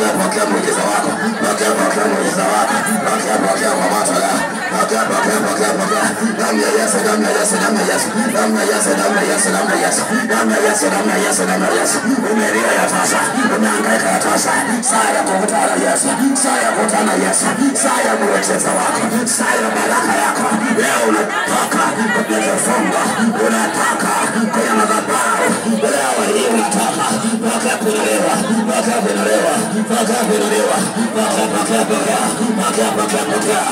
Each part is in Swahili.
pokea muujiza wako, pokea muujiza wako, pokea kwa macho leo, pokea. Damu ya Yesu, damu ya Yesu, damu ya Yesu, damu ya Yesu, damu ya Yesu, damu ya Yesu, damu ya Yesu, damu ya Yesu, damu ya Yesu. Umelia ya tosha, umehangaika ya tosha. Saa ya kukutana Yesu, saa ya kukutana Yesu, saa ya muujiza wako, saa ya baraka yako. Leo unataka kupiga funga, unataka kwenye madhabahu. Leo hii unataka pokea kuinuliwa, pokea kuinuliwa, pokea kuinuliwa, pokea.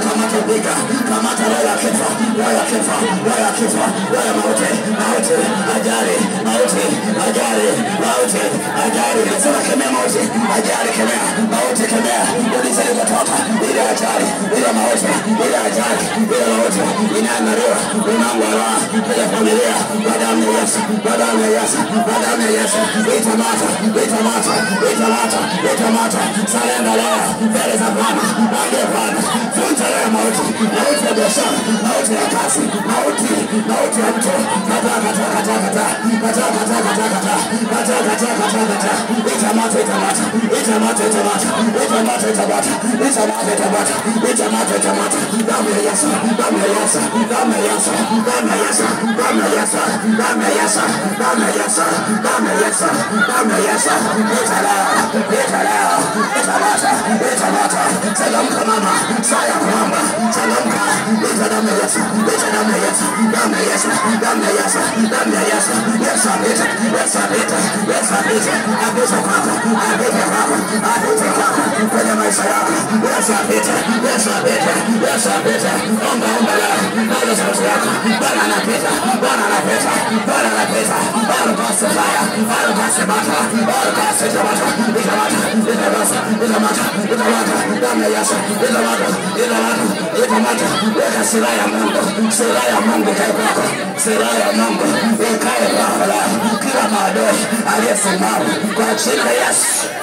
Kamata piga, kamata roho ya kifo, roho ya kifo, roho ya kifo, roho ya mauti, ajali, nasema kemea mauti, ajali kemea, mauti kemea, ulisali kutoka, ile ajali, ile mauti, ile ajali, ile mauti, inaangaliwa, unaangaliwa, ile familia, kwa damu ya Yesu, kwa damu ya Yesu, kwa damu ya Yesu, itamata, salenda leo, mbele za Bwana, mwambie Bwana, vunja leo mauti ya biashara, mauti ya kazi, mauti ya mtu, itamata, damu ya Yesu, changamka mama, saa ya kuomba, changamka, ita damu ya Yesu, Yesu apite kwako, kwenye maisha yako, Yesu apite, omba leo, naja sauti yako, Bwana anapita, itamata, weka silaha ya Mungu ikae kwako, silaha ya Mungu ikae kwako leo, kila maadui aliyesimama kwa jina la Yesu.